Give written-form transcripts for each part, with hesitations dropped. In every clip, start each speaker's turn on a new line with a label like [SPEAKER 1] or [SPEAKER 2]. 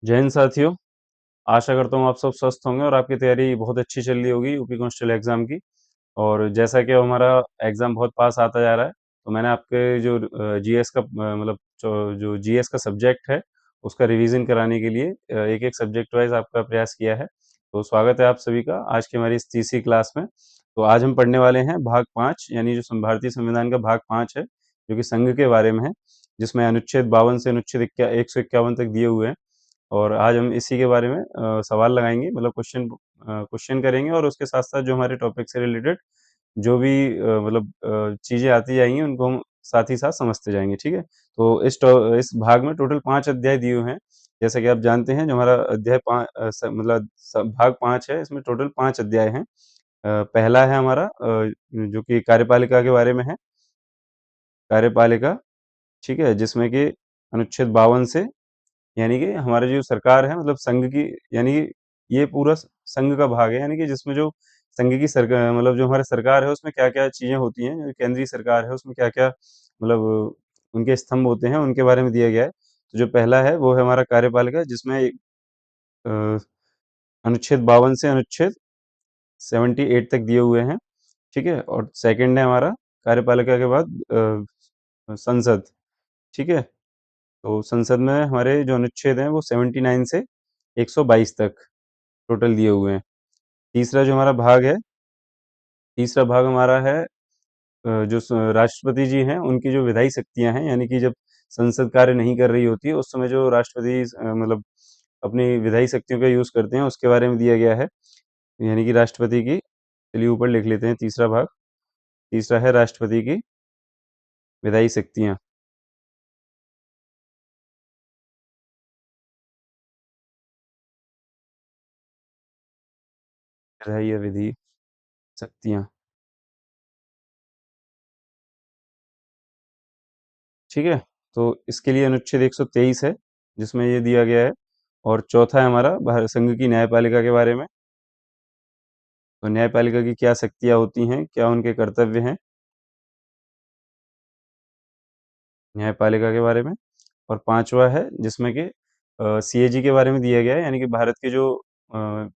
[SPEAKER 1] जय हिंद साथियों। आशा करता हूँ आप सब स्वस्थ होंगे और आपकी तैयारी बहुत अच्छी चल रही होगी यूपी कांस्टेबल एग्जाम की। और जैसा कि अब हमारा एग्जाम बहुत पास आता जा रहा है, तो मैंने आपके जो जीएस का मतलब जो जीएस का सब्जेक्ट है उसका रिवीजन कराने के लिए एक एक सब्जेक्ट वाइज आपका प्रयास किया है। तो स्वागत है आप सभी का आज की हमारी इस तीसरी क्लास में। तो आज हम पढ़ने वाले हैं भाग 5, यानी जो भारतीय संविधान का भाग 5 है, जो कि संघ के बारे में है, जिसमें अनुच्छेद 52 से अनुच्छेद 151 तक दिए हुए हैं। और आज हम इसी के बारे में सवाल लगाएंगे, मतलब क्वेश्चन करेंगे, और उसके साथ साथ जो हमारे टॉपिक से रिलेटेड जो भी मतलब चीजें आती जाएंगी उनको हम साथ ही साथ समझते जाएंगे। ठीक है। तो इस भाग में टोटल 5 अध्याय दिए हुए हैं। जैसा कि आप जानते हैं, जो हमारा अध्याय भाग 5 है, इसमें टोटल 5 अध्याय हैं। पहला है हमारा जो कि कार्यपालिका के बारे में है। कार्यपालिका, ठीक है, जिसमें कि अनुच्छेद 52 से, यानी कि हमारी जो सरकार है, मतलब संघ की, यानी कि ये पूरा संघ का भाग है, यानी कि जिसमें जो संघ की सरकार, मतलब जो हमारी सरकार है उसमें क्या क्या चीजें होती हैं, जो केंद्रीय सरकार है उसमें क्या क्या मतलब उनके स्तंभ होते हैं, उनके बारे में दिया गया है। तो जो पहला है वो है हमारा कार्यपालिका, जिसमें अ, अनुच्छेद 52 से अनुच्छेद 78 तक दिए हुए हैं। ठीक है। और सेकंड है हमारा कार्यपालिका के बाद संसद। ठीक है। तो संसद में हमारे जो अनुच्छेद हैं वो 79 से 122 तक टोटल दिए हुए हैं। तीसरा जो हमारा भाग है, तीसरा भाग हमारा है जो राष्ट्रपति जी हैं उनकी जो विधायी शक्तियां हैं, यानी कि जब संसद कार्य नहीं कर रही होती है उस समय जो राष्ट्रपति मतलब अपनी विधायी शक्तियों का यूज करते हैं, उसके बारे में दिया गया है। यानी कि राष्ट्रपति की, चलिए ऊपर लिख लेते हैं तीसरा भाग। तीसरा है राष्ट्रपति की विधायी शक्तियां। विधायी विधि शक्तियां। ठीक है। तो इसके लिए अनुच्छेद 123 है, जिसमें ये दिया गया है। और चौथा है हमारा भारत संघ की न्यायपालिका के बारे में। तो न्यायपालिका की क्या शक्तियाँ होती हैं, क्या उनके कर्तव्य हैं, न्यायपालिका के बारे में। और पांचवा है जिसमें कि सीएजी के बारे में दिया गया है, यानी कि भारत के जो अ,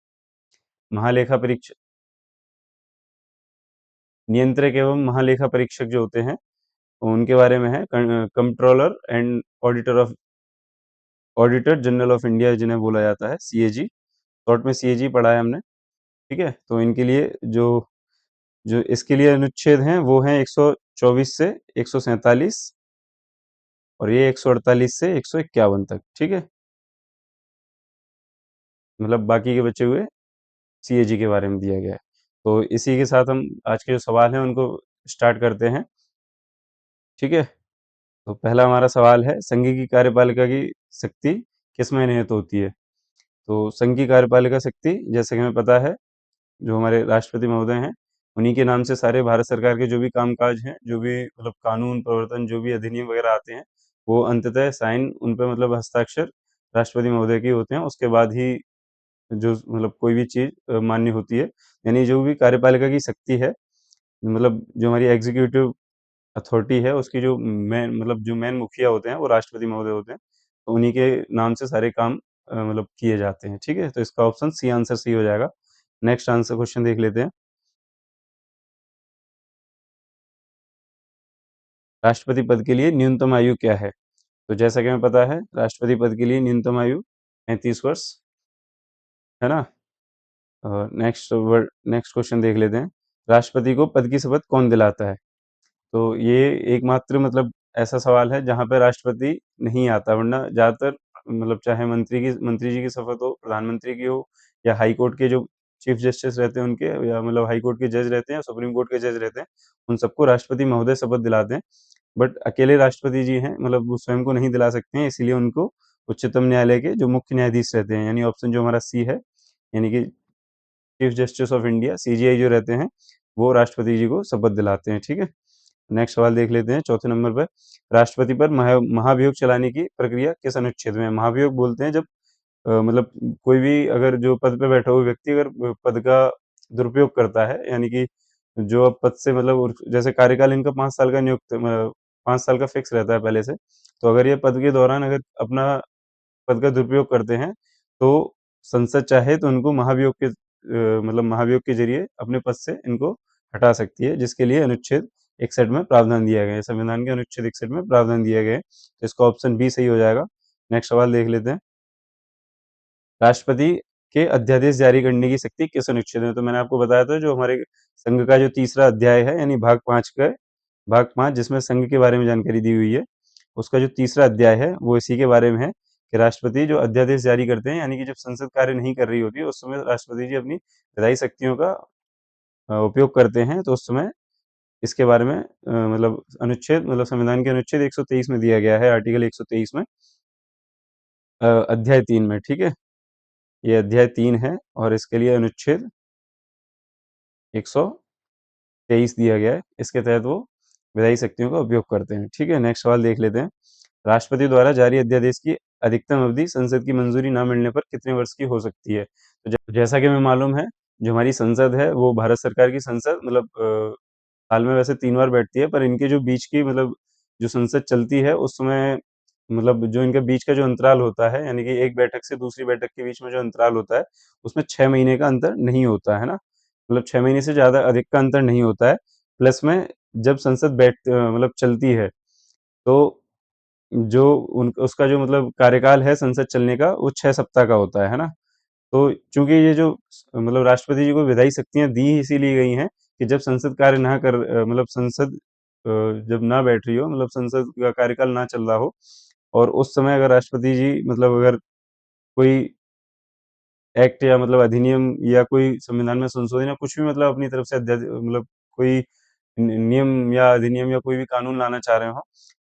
[SPEAKER 1] महालेखा परीक्षक, नियंत्रक एवं महालेखा परीक्षक जो होते हैं, उनके बारे में है। Controller and auditor general of India जिन्हें बोला जाता है, सीएजी। शॉर्ट में सीएजी पढ़ा है हमने। ठीक है। तो इनके लिए जो जो इसके लिए अनुच्छेद हैं वो हैं 124 से 147, और ये 148 से 151 तक। ठीक है। मतलब बाकी के बचे हुए सीएजी के बारे में दिया गया है। तो इसी के साथ हम आज के जो सवाल हैं उनको स्टार्ट करते हैं। ठीक है। तो पहला हमारा सवाल है, संघ की कार्यपालिका की शक्ति किसमें निहित होती है। तो संघ की कार्यपालिका शक्ति, जैसे कि हमें पता है, जो हमारे राष्ट्रपति महोदय हैं, उन्हीं के नाम से सारे भारत सरकार के जो भी कामकाज हैं, जो भी मतलब कानून प्रवर्तन, जो भी अधिनियम वगैरह आते हैं, वो अंततः साइन उन पे, मतलब हस्ताक्षर राष्ट्रपति महोदय के होते हैं। उसके बाद ही जो मतलब कोई भी चीज मान्य होती है। यानी जो भी कार्यपालिका की शक्ति है, मतलब जो हमारी एग्जीक्यूटिव अथॉरिटी है, उसकी जो मेन मुखिया होते हैं वो राष्ट्रपति महोदय होते हैं। तो उन्हीं के नाम से सारे काम मतलब किए जाते हैं। ठीक है। तो इसका ऑप्शन सी, आंसर सी हो जाएगा। नेक्स्ट आंसर क्वेश्चन देख लेते हैं। राष्ट्रपति पद के लिए न्यूनतम आयु क्या है। तो जैसा कि हमें पता है, राष्ट्रपति पद के लिए न्यूनतम आयु 35 वर्ष है ना। नेक्स्ट क्वेश्चन देख लेते हैं। राष्ट्रपति को पद की शपथ कौन दिलाता है। तो ये एकमात्र मतलब ऐसा सवाल है जहाँ पे राष्ट्रपति नहीं आता, वरना ज़्यादातर मतलब चाहे मंत्री जी की शपथ हो, प्रधानमंत्री की हो, या हाई कोर्ट के जो चीफ जस्टिस रहते हैं उनके, या मतलब हाई कोर्ट के जज रहते हैं या सुप्रीम कोर्ट के जज रहते हैं, उन सबको राष्ट्रपति महोदय शपथ दिलाते हैं। बट अकेले राष्ट्रपति जी हैं, मतलब वो स्वयं को नहीं दिला सकते हैं, इसीलिए उनको उच्चतम न्यायालय के जो मुख्य न्यायाधीश रहते हैं, यानी ऑप्शन जो हमारा सी है, यानी कि chief justice of India, CGI जो रहते हैं, वो राष्ट्रपति जी को शपथ दिलाते हैं। ठीक है। नेक्स्ट सवाल देख लेते हैं चौथे नंबर पर। राष्ट्रपति पर महाभियोग चलाने की प्रक्रिया किस अनुच्छेद में है। महाभियोग बोलते हैं जब मतलब कोई भी अगर जो पद पे बैठा हुआ व्यक्ति अगर पद का दुरुपयोग करता है, यानी कि जो अब पद से मतलब जैसे कार्यकाल इनका 5 साल का नियुक्त 5 साल का फिक्स रहता है पहले से। तो अगर ये पद के दौरान अगर अपना पद का दुरुपयोग करते हैं, तो संसद चाहे तो उनको महाभियोग के मतलब महाभियोग के ज़रिए अपने पद से इनको हटा सकती है, जिसके लिए अनुच्छेद 61 में प्रावधान दिया गया है। संविधान के अनुच्छेद 61 में प्रावधान दिया गया है। तो इसका ऑप्शन बी सही हो जाएगा। नेक्स्ट सवाल देख लेते हैं। राष्ट्रपति के अध्यादेश जारी करने की शक्ति किस अनुच्छेद में? तो मैंने आपको बताया था, जो हमारे संघ का जो तीसरा अध्याय है, यानी भाग 5 जिसमें संघ के बारे में जानकारी दी हुई है, उसका जो तीसरा अध्याय है वो इसी के बारे में है कि राष्ट्रपति जो अध्यादेश जारी करते हैं, यानी कि जब संसद कार्य नहीं कर रही होती है, उस समय राष्ट्रपति जी अपनी विधायी शक्तियों का उपयोग करते हैं। तो उस समय इसके बारे में मतलब संविधान के अनुच्छेद 123 में दिया गया है, आर्टिकल 123 में अध्याय 3 में, ठीक है? ये अध्याय 3 है और इसके लिए अनुच्छेद 123 दिया गया है। इसके तहत वो विधायी शक्तियों का उपयोग करते हैं, ठीक है? नेक्स्ट सवाल देख लेते हैं। राष्ट्रपति द्वारा जारी अध्यादेश की अधिकतम अवधि संसद की मंजूरी ना मिलने पर कितने वर्ष की हो सकती है? तो जैसा कि हमें मालूम है, जो हमारी संसद है वो भारत सरकार की संसद मतलब साल में वैसे 3 बार बैठती है, पर इनके जो बीच की मतलब जो संसद चलती है उस समय मतलब जो इनके बीच का जो अंतराल होता है, यानी कि एक बैठक से दूसरी बैठक के बीच में जो अंतराल होता है, उसमें 6 महीने का अंतर नहीं होता है ना? मतलब 6 महीने से ज़्यादा अधिक का अंतर नहीं होता है। प्लस में जब संसद मतलब चलती है, तो जो उन उसका जो मतलब कार्यकाल है संसद चलने का, वो 6 सप्ताह का होता है ना? तो चूँकि ये जो मतलब राष्ट्रपति जी को विधायी शक्तियाँ दी ही इसीलिए गई हैं कि जब संसद कार्य ना मतलब संसद जब ना बैठ रही हो, मतलब संसद का कार्यकाल ना चल रहा हो, और उस समय अगर राष्ट्रपति जी मतलब अगर कोई एक्ट या मतलब अधिनियम या कोई संविधान में संशोधन या कुछ भी मतलब अपनी तरफ से मतलब कोई नियम या अधिनियम या कोई भी कानून लाना चाह रहे हो,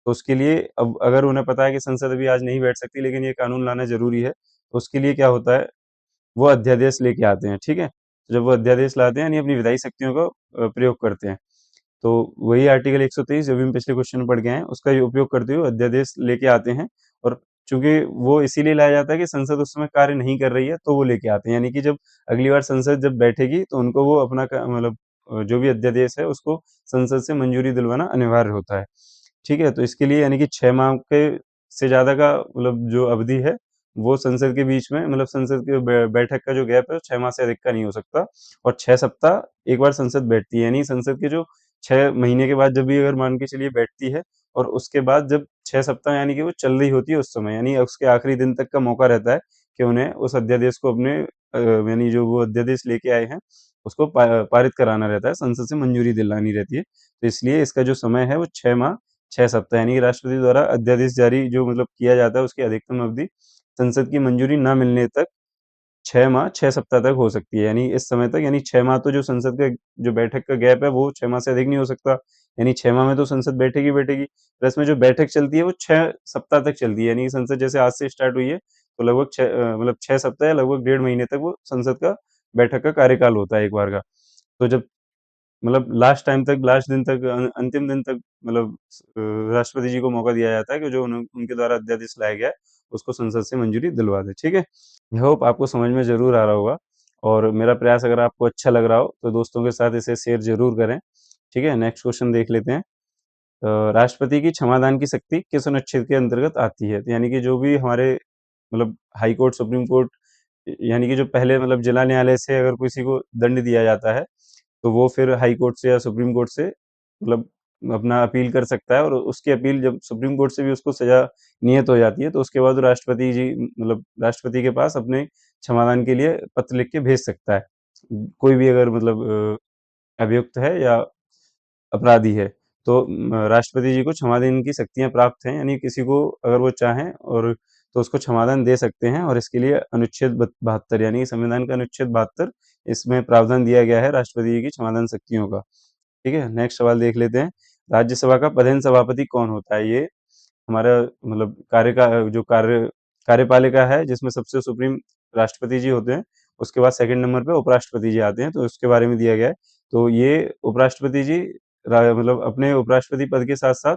[SPEAKER 1] तो उसके लिए अब अगर उन्हें पता है कि संसद अभी आज नहीं बैठ सकती, लेकिन ये कानून लाना ज़रूरी है, तो उसके लिए क्या होता है, वो अध्यादेश लेके आते हैं, ठीक है? तो जब वो अध्यादेश लाते हैं, यानी अपनी विधायी शक्तियों का प्रयोग करते हैं। तो वही आर्टिकल 123 जो भी हम पिछले क्वेश्चन में पढ़ गए हैं, उसका ये उपयोग करते हुए अध्यादेश लेके आते हैं, और चूँकि वो इसीलिए लाया जाता है कि संसद उस समय कार्य नहीं कर रही है, तो वो लेके आते हैं। यानी कि जब अगली बार संसद जब बैठेगी, तो उनको वो अपना मतलब जो भी अध्यादेश है, उसको संसद से मंजूरी दिलवाना अनिवार्य होता है। ठीक है? तो इसके लिए यानी कि 6 माह के से ज़्यादा का मतलब जो अवधि है, वो संसद के बीच में मतलब संसद के बैठक का जो गैप है, 6 माह से अधिक का नहीं हो सकता, और 6 सप्ताह एक बार संसद बैठती है। यानी संसद के जो 6 महीने के बाद जब भी अगर मान के चलिए बैठती है, और उसके बाद जब 6 सप्ताह यानी कि वो चल रही होती है उस समय, यानी उसके आखिरी दिन तक का मौका रहता है कि उन्हें उस अध्यादेश को अपने यानी जो वो अध्यादेश लेके आए हैं, उसको पारित कराना रहता है, संसद से मंजूरी दिलानी रहती है। तो इसलिए इसका जो समय है वो 6 माह 6 सप्ताह, यानी कि राष्ट्रपति द्वारा अध्यादेश जारी जो मतलब किया जाता है, उसकी अधिकतम अवधि संसद की मंजूरी ना मिलने तक 6 माह 6 सप्ताह तक हो सकती है। यानी इस समय तक, यानी 6 माह तो जो संसद का जो बैठक का गैप है, वो 6 माह से अधिक नहीं हो सकता। यानी 6 माह में तो संसद बैठेगी ही बैठेगी। प्लस में जो बैठक चलती है वो 6 सप्ताह तक चलती है। यानी संसद जैसे आज से स्टार्ट हुई है, तो लगभग मतलब 6 सप्ताह या लगभग डेढ़ महीने तक वो संसद का बैठक का कार्यकाल होता है एक बार का। तो जब मतलब लास्ट टाइम तक, लास्ट दिन तक, अंतिम दिन तक मतलब राष्ट्रपति जी को मौका दिया जाता है कि जो उनके द्वारा अध्यादेश लाया गया है, उसको संसद से मंजूरी दिलवा दें, ठीक है? आई होप आपको समझ में ज़रूर आ रहा होगा, और मेरा प्रयास अगर आपको अच्छा लग रहा हो, तो दोस्तों के साथ इसे शेयर ज़रूर करें, ठीक है? नेक्स्ट क्वेश्चन देख लेते हैं। राष्ट्रपति की क्षमादान की शक्ति किस अनुच्छेद के अंतर्गत आती है? तो यानी कि जो भी हमारे मतलब हाई कोर्ट, सुप्रीम कोर्ट, यानी कि जो पहले मतलब जिला न्यायालय से अगर किसी को दंड दिया जाता है, तो वो फिर हाई कोर्ट से या सुप्रीम कोर्ट से मतलब अपना अपील कर सकता है, और उसकी अपील जब सुप्रीम कोर्ट से भी उसको सज़ा नियत हो जाती है, तो उसके बाद वो राष्ट्रपति जी मतलब राष्ट्रपति के पास अपने क्षमादान के लिए पत्र लिख के भेज सकता है। कोई भी अगर मतलब अभियुक्त है या अपराधी है, तो राष्ट्रपति जी को क्षमादान की शक्तियाँ प्राप्त हैं, यानी किसी को अगर वो चाहें और तो उसको क्षमादान दे सकते हैं, और इसके लिए अनुच्छेद 72 यानी संविधान का अनुच्छेद 72 इसमें प्रावधान दिया गया है राष्ट्रपति जी की क्षमादान शक्तियों का। ठीक है? नेक्स्ट सवाल देख लेते हैं। राज्यसभा का प्रधान सभापति कौन होता है? ये हमारा मतलब जो कार्यपालिका है, जिसमें सबसे सुप्रीम राष्ट्रपति जी होते हैं, उसके बाद सेकंड नंबर पे उपराष्ट्रपति जी आते हैं, तो उसके बारे में दिया गया है। तो ये उपराष्ट्रपति जी मतलब अपने उपराष्ट्रपति पद के साथ-साथ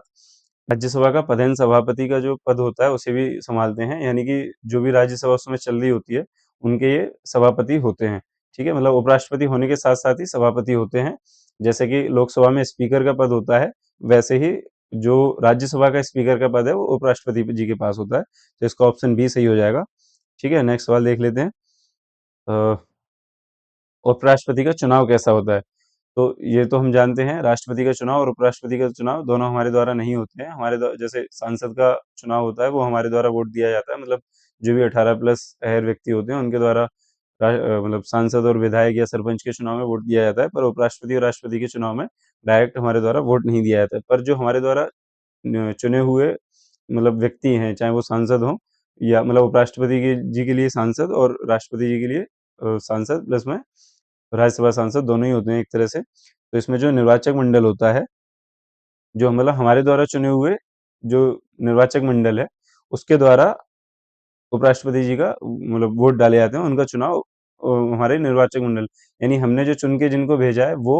[SPEAKER 1] राज्यसभा का प्रधान सभापति का जो पद होता है, उसे भी सँभालते हैं, यानी कि जो भी राज्यसभा उस समय चल रही होती है, उनके ये सभापति होते हैं। ठीक है? मतलब उपराष्ट्रपति होने के साथ-साथ ही सभापति होते हैं। जैसे कि लोकसभा में स्पीकर का पद होता है, वैसे ही जो राज्यसभा का स्पीकर का पद है वो उपराष्ट्रपति जी के पास होता है। तो इसका ऑप्शन बी सही हो जाएगा। ठीक है, नेक्स्ट सवाल देख लेते हैं। अ, उपराष्ट्रपति का चुनाव कैसा होता है? तो ये तो हम जानते हैं, राष्ट्रपति का चुनाव और उपराष्ट्रपति का चुनाव दोनों हमारे द्वारा नहीं होते हैं। हमारे द्वारा जैसे सांसद का चुनाव होता है वो हमारे द्वारा वोट दिया जाता है, मतलब जो भी 18 प्लस अहर व्यक्ति होते हैं उनके द्वारा मतलब सांसद और विधायक या सरपंच के चुनाव में वोट दिया जाता है, पर उपराष्ट्रपति और राष्ट्रपति के चुनाव में डायरेक्ट हमारे द्वारा वोट नहीं दिया जाता है। पर जो हमारे द्वारा चुने हुए मतलब व्यक्ति हैं, चाहे वो सांसद हों या मतलब उपराष्ट्रपति जी के लिए सांसद और राष्ट्रपति जी के लिए सांसद प्लस में राज्यसभा सांसद दोनों ही होते हैं एक तरह से। तो इसमें जो निर्वाचक मंडल होता है, जो मतलब हमारे द्वारा चुने हुए जो निर्वाचक मंडल है, उसके द्वारा उपराष्ट्रपति जी का मतलब वोट डाले जाते हैं, उनका चुनाव हमारे निर्वाचक मंडल यानी हमने जो चुन के जिनको भेजा है वो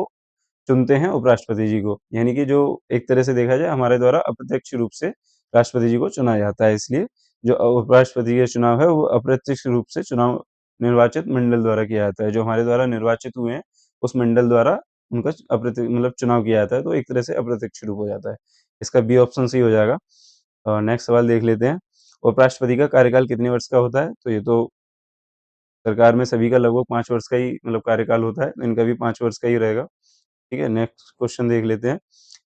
[SPEAKER 1] चुनते हैं उपराष्ट्रपति जी को। यानी कि जो एक तरह से देखा जाए हमारे द्वारा अप्रत्यक्ष रूप से राष्ट्रपति जी को चुना जाता है, इसलिए जो उपराष्ट्रपति का चुनाव है वो अप्रत्यक्ष रूप से चुनाव निर्वाचित मंडल द्वारा किया जाता है। जो हमारे द्वारा निर्वाचित हुए हैं उस मंडल द्वारा उनका मतलब चुनाव किया जाता है, तो एक तरह से अप्रत्यक्ष रूप हो जाता है। इसका बी ऑप्शन सही हो जाएगा। नेक्स्ट सवाल देख लेते हैं। उपराष्ट्रपति का कार्यकाल कितने वर्ष का होता है? तो ये तो सरकार में सभी का लगभग 5 वर्ष का ही मतलब कार्यकाल होता है, तो इनका भी 5 वर्ष का ही रहेगा। ठीक है, नेक्स्ट क्वेश्चन देख लेते हैं।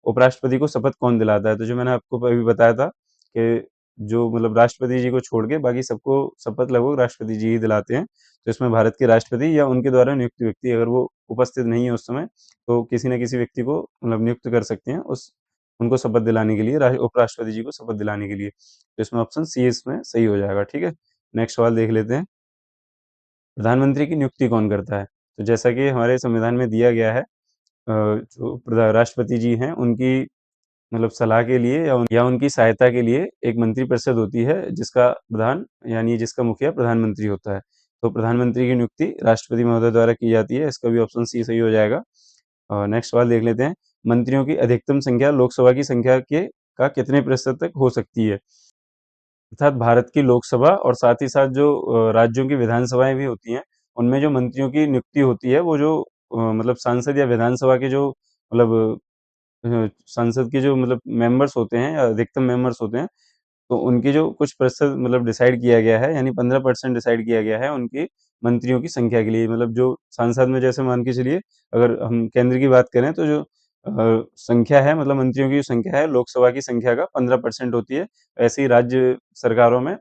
[SPEAKER 1] उपराष्ट्रपति को शपथ कौन दिलाता है? तो जो मैंने आपको अभी बताया था कि जो मतलब राष्ट्रपति जी को छोड़ के बाकी सबको शपथ लगभग राष्ट्रपति जी ही दिलाते हैं। तो इसमें भारत के राष्ट्रपति या उनके द्वारा नियुक्त व्यक्ति अगर वो उपस्थित नहीं है उस समय, तो किसी न किसी व्यक्ति को मतलब नियुक्त कर सकते हैं उस उनको शपथ दिलाने के लिए, उपराष्ट्रपति जी को शपथ दिलाने के लिए। तो इसमें ऑप्शन सी इसमें सही हो जाएगा। ठीक है, नेक्स्ट सवाल देख लेते हैं। प्रधानमंत्री की नियुक्ति कौन करता है? तो जैसा कि हमारे संविधान में दिया गया है, जो राष्ट्रपति जी हैं उनकी मतलब सलाह के लिए या उनकी सहायता के लिए एक मंत्रिपरिषद होती है जिसका प्रधान यानी जिसका मुखिया प्रधानमंत्री होता है। तो प्रधानमंत्री की नियुक्ति राष्ट्रपति महोदय द्वारा की जाती है। इसका भी ऑप्शन सी सही हो जाएगा। नेक्स्ट सवाल देख लेते हैं। मंत्रियों की अधिकतम संख्या लोकसभा की संख्या के का कितने प्रतिशत तक हो सकती है? अर्थात भारत की लोकसभा और साथ ही साथ जो राज्यों की विधानसभाएं भी होती हैं, उनमें जो मंत्रियों की नियुक्ति होती है वो जो मतलब सांसद या विधानसभा के जो मतलब संसद के जो मतलब मेंबर्स होते हैं या अधिकतम मेंबर्स होते हैं, तो उनकी जो कुछ प्रतिशत मतलब डिसाइड किया गया है, यानी 15% डिसाइड किया गया है उनकी मंत्रियों की संख्या के लिए। मतलब जो सांसद में जैसे मान के चलिए अगर हम केंद्र की बात करें तो जो संख्या है मतलब मंत्रियों की जो संख्या है लोकसभा की संख्या का 15% होती है। ऐसे ही राज्य सरकारों में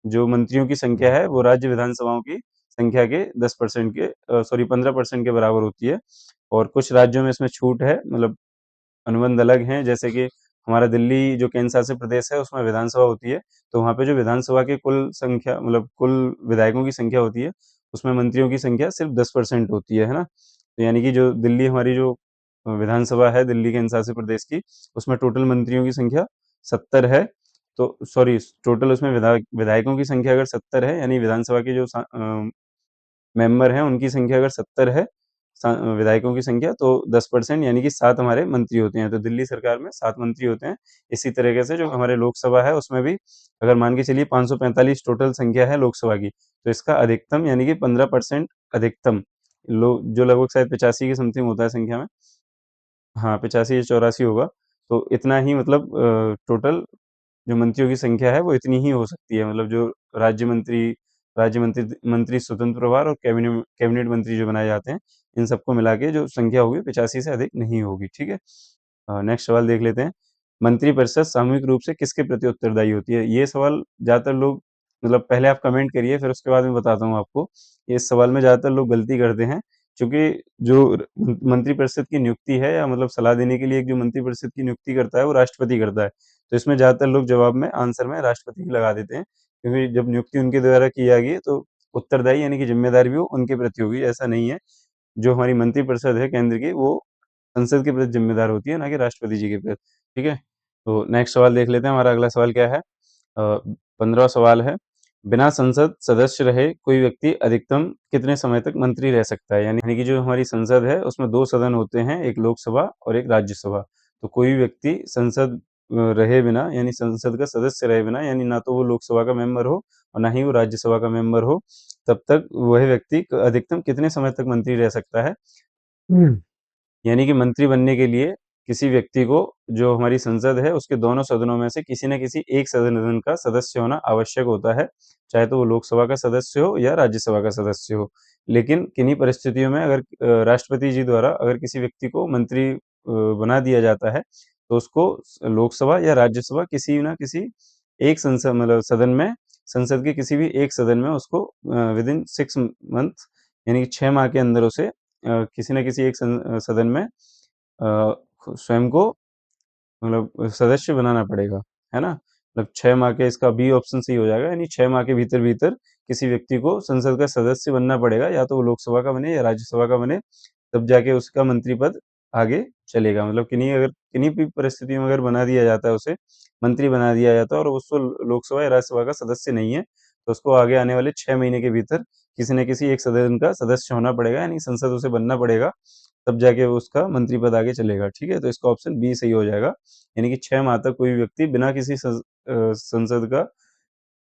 [SPEAKER 1] जो मंत्रियों की संख्या है वो राज्य विधानसभाओं की संख्या के 10% के सॉरी 15% के बराबर होती है। और कुछ राज्यों में इसमें छूट है, मतलब अनुबंध अलग हैं, जैसे कि हमारा दिल्ली जो केंद्र शासित प्रदेश है उसमें विधानसभा होती है, तो वहाँ पे जो विधानसभा के कुल संख्या मतलब कुल विधायकों की संख्या होती है, उसमें मंत्रियों की संख्या सिर्फ 10% होती है ना? तो यानी कि जो दिल्ली हमारी जो विधानसभा है दिल्ली केंद्र शासित प्रदेश की, उसमें टोटल मंत्रियों की संख्या 70 है। तो सॉरी टोटल उसमें विधायकों की संख्या अगर 70 है यानी विधानसभा के जो मेंबर हैं उनकी संख्या अगर 70 है, विधायकों की संख्या तो 10% यानी कि 7 हमारे मंत्री होते हैं। तो दिल्ली सरकार में 7 मंत्री होते हैं। इसी तरीके से जो हमारे लोकसभा है उसमें भी अगर मान के चलिए 545 टोटल संख्या है लोकसभा की, तो इसका अधिकतम यानी कि 15% अधिकतम जो लगभग शायद 85 के समथिंग होता है संख्या में। हाँ, 85 या 84 होगा। तो इतना ही मतलब टोटल जो मंत्रियों की संख्या है वो इतनी ही हो सकती है। मतलब जो राज्य मंत्री मंत्री स्वतंत्र प्रभार और कैबिनेट मंत्री जो बनाए जाते हैं, इन सबको मिला के जो संख्या होगी 85 से अधिक नहीं होगी। ठीक है, नेक्स्ट सवाल देख लेते हैं। मंत्रिपरिषद सामूहिक रूप से किसके प्रति उत्तरदायी होती है? ये सवाल ज़्यादातर लोग मतलब पहले आप कमेंट करिए फिर उसके बाद मैं बताता हूँ आपको। इस सवाल में ज़्यादातर लोग गलती करते हैं, क्योंकि जो मंत्रिपरिषद की नियुक्ति है या मतलब सलाह देने के लिए एक जो मंत्रिपरिषद की नियुक्ति करता है वो राष्ट्रपति करता है। तो इसमें ज़्यादातर लोग जवाब में आंसर में राष्ट्रपति ही लगा देते हैं, क्योंकि जब नियुक्ति उनके द्वारा की जाएगी तो उत्तरदायी यानी कि जिम्मेदारी भी वो उनके प्रति होगी। ऐसा नहीं है, जो हमारी मंत्रिपरिषद है केंद्र की वो संसद के प्रति जिम्मेदार होती है, ना कि राष्ट्रपति जी के प्रति। ठीक है, तो नेक्स्ट सवाल देख लेते हैं। हमारा अगला सवाल क्या है? 15वां सवाल है, बिना संसद सदस्य रहे कोई व्यक्ति अधिकतम कितने समय तक मंत्री रह सकता है? यानी कि जो हमारी संसद है उसमें 2 सदन होते हैं, एक लोकसभा और एक राज्यसभा। तो कोई व्यक्ति संसद रहे बिना यानी संसद का सदस्य रहे बिना, यानी ना तो वो लोकसभा का मेंबर हो और ना ही वो राज्यसभा का मेंबर हो, तब तक वह व्यक्ति अधिकतम कितने समय तक मंत्री रह सकता है? यानी कि मंत्री बनने के लिए किसी व्यक्ति को, जो हमारी संसद है उसके दोनों सदनों में से किसी न किसी एक सदन का सदस्य होना आवश्यक होता है, चाहे तो वो लोकसभा का सदस्य हो या राज्यसभा का सदस्य हो। लेकिन किन्हीं परिस्थितियों में अगर राष्ट्रपति जी द्वारा अगर किसी व्यक्ति को मंत्री बना दिया जाता है, तो उसको लोकसभा या राज्यसभा किसी न किसी एक संसद मतलब सदन में, संसद के किसी भी एक सदन में उसको विद इन 6 मंथ, यानी कि 6 माह के अंदर उसे किसी न किसी एक सदन में स्वयं को मतलब सदस्य बनाना पड़ेगा, है ना? मतलब 6 माह के, इसका बी ऑप्शन सही हो जाएगा, यानी 6 माह के भीतर-भीतर किसी व्यक्ति को संसद का सदस्य बनना पड़ेगा, या तो वो लोकसभा का बने या राज्यसभा का बने, तब जाके उसका मंत्री पद आगे चलेगा। मतलब किन्हीं भी परिस्थितियों में अगर बना दिया जाता है उसे, मंत्री बना दिया जाता है और उसको लोकसभा या राज्यसभा का सदस्य नहीं है, तो उसको आगे आने वाले 6 महीने के भीतर किसी न किसी एक सदन का सदस्य होना पड़ेगा, यानी संसद उसे बनना पड़ेगा, तब जाके वो उसका मंत्री पद आगे चलेगा, ठीक है? तो इसका ऑप्शन बी सही हो जाएगा, यानी कि 6 माह तक कोई भी व्यक्ति बिना किसी संसद का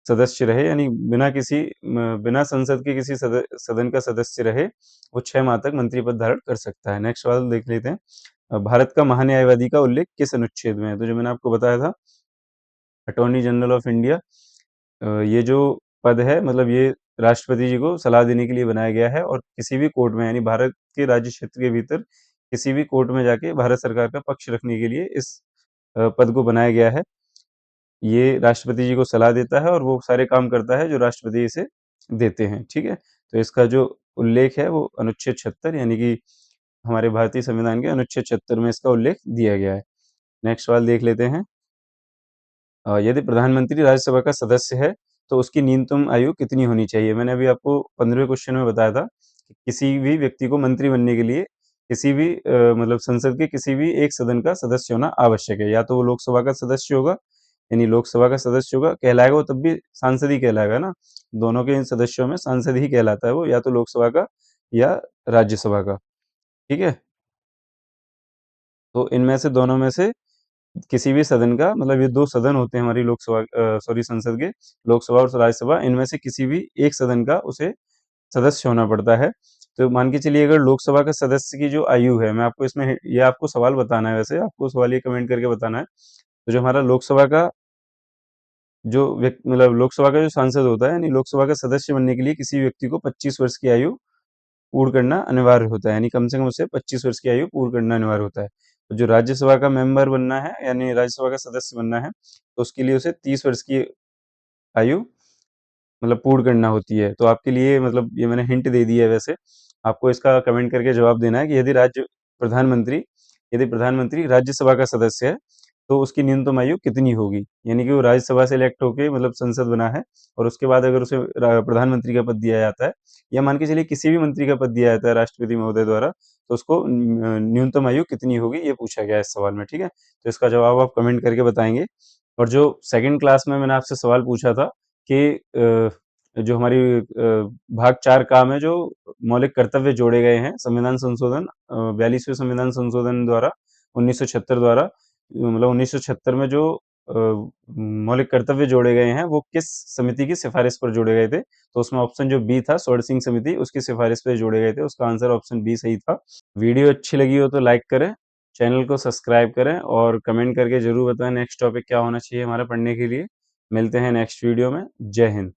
[SPEAKER 1] सदस्य रहे, यानी बिना संसद के किसी सदन का सदस्य रहे, वो 6 माह तक मंत्री पद धारण कर सकता है। नेक्स्ट सवाल देख लेते हैं। भारत का महान्यायवादी का उल्लेख किस अनुच्छेद में है? तो जो मैंने आपको बताया था, अटॉर्नी जनरल ऑफ इंडिया, ये जो पद है, मतलब ये राष्ट्रपति जी को सलाह देने के लिए बनाया गया है, और किसी भी कोर्ट में, यानी भारत के राज्य क्षेत्र के भीतर किसी भी कोर्ट में जाके भारत सरकार का पक्ष रखने के लिए इस पद को बनाया गया है। ये राष्ट्रपति जी को सलाह देता है और वो सारे काम करता है जो राष्ट्रपति इसे देते हैं, ठीक है? तो इसका जो उल्लेख है वो अनुच्छेद 76, यानी कि हमारे भारतीय संविधान के अनुच्छेद 76 में इसका उल्लेख दिया गया है। नेक्स्ट सवाल देख लेते हैं। यदि प्रधानमंत्री राज्यसभा का सदस्य है, तो उसकी न्यूनतम आयु कितनी होनी चाहिए? मैंने अभी आपको 15वें क्वेश्चन में बताया था कि किसी भी व्यक्ति को मंत्री बनने के लिए किसी भी मतलब संसद के किसी भी एक सदन का सदस्य होना आवश्यक है। या तो वो लोकसभा का सदस्य होगा, यानी लोकसभा का सदस्य होगा, कहलाएगा वो तब भी सांसद ही कहलाएगा ना, दोनों के इन सदस्यों में सांसद ही कहलाता है वो, या तो लोकसभा का या राज्यसभा का, ठीक है? तो इनमें से दोनों में से किसी भी सदन का, मतलब ये 2 सदन होते हैं हमारी सॉरी संसद के, लोकसभा और राज्यसभा, इनमें से किसी भी एक सदन का उसे सदस्य होना पड़ता है। तो मान के चलिए अगर लोकसभा का सदस्य की जो आयु है, मैं आपको इसमें ये आपको सवाल बताना है, वैसे आपको सवाल ये कमेंट करके बताना है। तो जो हमारा लोकसभा का जो मतलब लोकसभा का जो सांसद होता है, यानी लोकसभा का सदस्य बनने के लिए किसी व्यक्ति को 25 वर्ष की आयु पूर्ण करना अनिवार्य होता है, यानी कम से कम उसे 25 वर्ष की आयु पूर्ण करना अनिवार्य होता है। तो जो राज्यसभा का मेंबर बनना है, यानी राज्यसभा का सदस्य बनना है, तो उसके लिए उसे 30 वर्ष की आयु मतलब पूर्ण करना होती है। तो आपके लिए मतलब ये मैंने हिंट दे दी है वैसे, आपको इसका कमेंट करके जवाब देना है कि प्रधानमंत्री यदि प्रधानमंत्री राज्यसभा का सदस्य है, तो उसकी न्यूनतम आयु कितनी होगी? यानी कि वो राज्यसभा से इलेक्ट होके मतलब संसद बना है, और उसके बाद अगर उसे प्रधानमंत्री का पद दिया जाता है, या मान के चलिए किसी भी मंत्री का पद दिया जाता है राष्ट्रपति महोदय द्वारा, तो उसको न्यूनतम आयु कितनी होगी, ये पूछा गया है इस सवाल में, ठीक है? तो इसका जवाब आप कमेंट करके बताएंगे। और जो सेकंड क्लास में मैंने आपसे सवाल पूछा था कि जो हमारी भाग 4 काम है, जो मौलिक कर्तव्य जोड़े गए हैं संविधान संशोधन 42वें संविधान संशोधन द्वारा 1976 द्वारा, मतलब 1976 में जो मौलिक कर्तव्य जोड़े गए हैं, वो किस समिति की सिफारिश पर जोड़े गए थे? तो उसमें ऑप्शन जो बी था, स्वर्ण सिंह समिति, उसकी सिफारिश पे जोड़े गए थे। उसका आंसर ऑप्शन बी सही था। वीडियो अच्छी लगी हो तो लाइक करें, चैनल को सब्सक्राइब करें, और कमेंट करके ज़रूर बताएं नेक्स्ट टॉपिक क्या होना चाहिए हमारा पढ़ने के लिए। मिलते हैं नेक्स्ट वीडियो में। जय हिंद।